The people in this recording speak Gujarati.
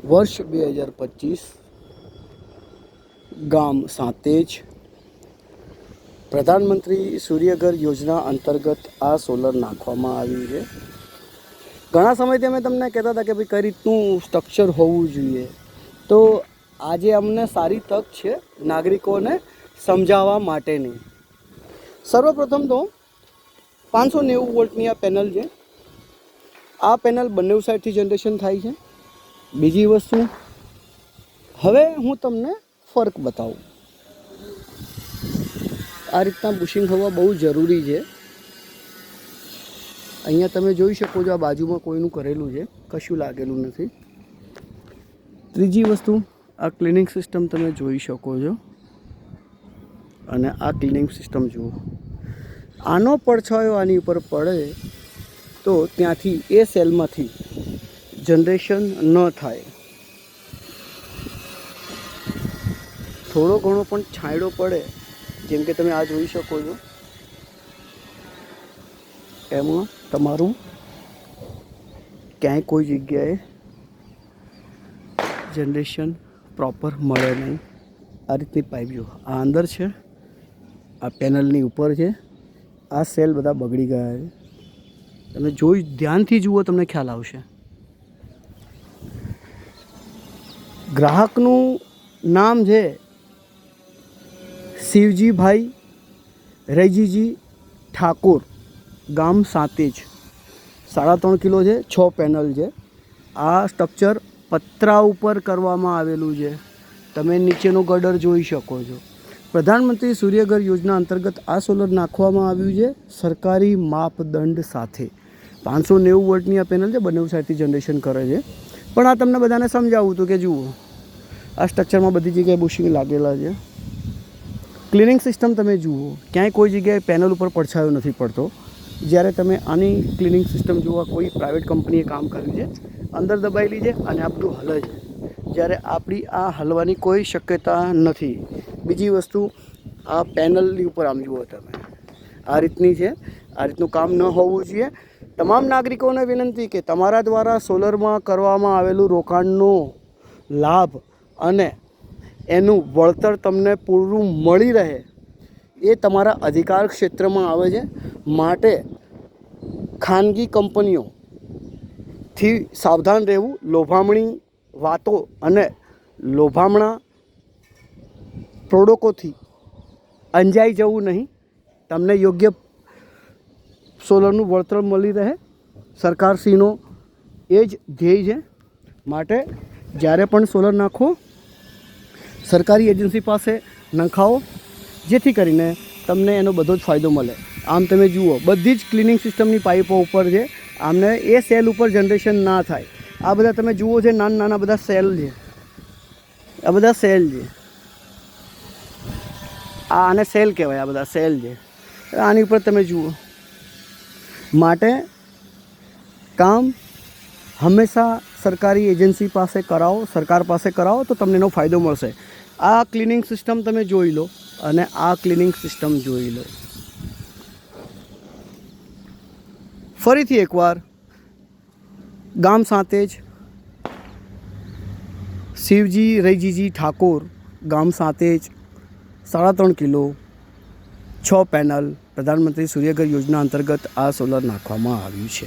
વર્ષ 2025 ગામ સાંતેજ પ્રધાનમંત્રી સૂર્યઘર યોજના અંતર્ગત આ સોલર નાખવામાં આવ્યું છે. ઘણા સમયથી અમે તમને કહેતા હતા કે ભાઈ કઈ રીતનું સ્ટ્રક્ચર હોવું જોઈએ, તો આજે અમને સારી તક છે નાગરિકોને સમજાવવા માટેની. સર્વપ્રથમ તો 590 વોલ્ટની આ પેનલ છે. આ પેનલ બંને સાઈડથી જનરેશન થાય છે. બીજી વસ્તુ, હવે હું તમને ફરક બતાવું. આ રીતના બુશિંગ હોવા બહુ જરૂરી છે. અહીંયા તમે જોઈ શકો છો, આ બાજુમાં કોઈનું કરેલું છે, કશું લાગેલું નથી. ત્રીજી વસ્તુ, આ ક્લિનિંગ સિસ્ટમ તમે જોઈ શકો છો, અને આ ક્લિનિંગ સિસ્ટમ જુઓ. આનો પડછાયો આની ઉપર પડે તો ત્યાંથી એ સેલમાંથી જનરેશન ન થાય. થોડો ઘણો પણ છાંયડો પડે, જેમ કે તમે આ જોઈ શકો છો, એમાં તમારું ક્યાંય કોઈ જગ્યાએ જનરેશન પ્રોપર મળે નહીં. આ રીતની પાઇપ જુઓ, આ અંદર છે, આ પેનલની ઉપર છે. આ સેલ બધા બગડી ગયા છે. તમે જોઈ ધ્યાનથી જુઓ, તમને ખ્યાલ આવશે. ગ્રાહકનું નામ છે શિવજીભાઈ રૈજીજી ઠાકોર, ગામ સાંતેજ. 3.5 કિલો છે, 6 પેનલ છે. આ સ્ટ્રક્ચર પતરા ઉપર કરવામાં આવેલું છે. તમે નીચેનો ગડર જોઈ શકો છો. પ્રધાનમંત્રી સૂર્યઘર યોજના અંતર્ગત આ સોલર નાખવામાં આવ્યું છે સરકારી માપદંડ સાથે. 590 વોલ્ટની આ પેનલ છે, બંને સાઈડથી જનરેશન કરે છે. પણ આ તમને બધાને સમજાવું હતું કે જુઓ, આ સ્ટ્રક્ચરમાં બધી જગ્યાએ બુશિંગ લાગેલા છે. ક્લિનિંગ સિસ્ટમ તમે જુઓ, ક્યાંય કોઈ જગ્યાએ પેનલ ઉપર પડછાયો નથી પડતો. જ્યારે તમે આની ક્લિનિંગ સિસ્ટમ જુઓ, કોઈ પ્રાઇવેટ કંપનીએ કામ કર્યું છે, અંદર દબાયેલી છે અને આ બધું હલે છે. જ્યારે આપણી આ હલવાની કોઈ શક્યતા નથી. બીજી વસ્તુ, આ પેનલની ઉપર આમ જુઓ તમે, આ રીતની છે. આ રીતનું કામ ન હોવું જોઈએ. તમામ નાગરિકોને વિનંતી કે તમારા દ્વારા સોલરમાં કરવામાં આવેલું રોકાણનો લાભ અને એનું વળતર તમને પૂરું મળી રહે, એ તમારા અધિકાર ક્ષેત્રમાં આવે છે. માટે ખાનગી કંપનીઓથી સાવધાન રહેવું. લોભામણી વાતો અને લોભામણા પ્રોડક્ટોથી અંજાઈ જવું નહીં. તમને યોગ્ય સોલરનું વળતર મળી રહે, સરકારશ્રીનો એ જ ધ્યેય છે. માટે જ્યારે પણ સોલર નાખો, સરકારી એજન્સી પાસે નખાવો, જેથી કરીને તમને એનો બધો જ ફાયદો મળે. આમ તમે જુઓ, બધી જ ક્લિનિંગ સિસ્ટમની પાઇપો ઉપર છે. આમને એ સેલ ઉપર જનરેશન ના થાય. આ બધા તમે જુઓ છે, નાના નાના બધા સેલ છે. આ બધા સેલ છે. આને સેલ કહેવાય. આ બધા સેલ છે. આની ઉપર તમે જુઓ. માટે કામ હંમેશા સરકારી એજન્સી પાસે કરાવો, સરકાર પાસે કરાવો, તો તમને એનો ફાયદો મળશે. આ ક્લિનિંગ સિસ્ટમ તમે જોઈ લો, અને આ ક્લિનિંગ સિસ્ટમ જોઈ લો. ફરીથી એકવાર, ગામ સાંતેજ, શિવજી રૈજીજી ઠાકોર, ગામ સાંતેજ, 3.5 કિલો, 6 પેનલ, પ્રધાનમંત્રી સૂર્યઘર યોજના અંતર્ગત આ સોલર નાખવામાં આવ્યું છે.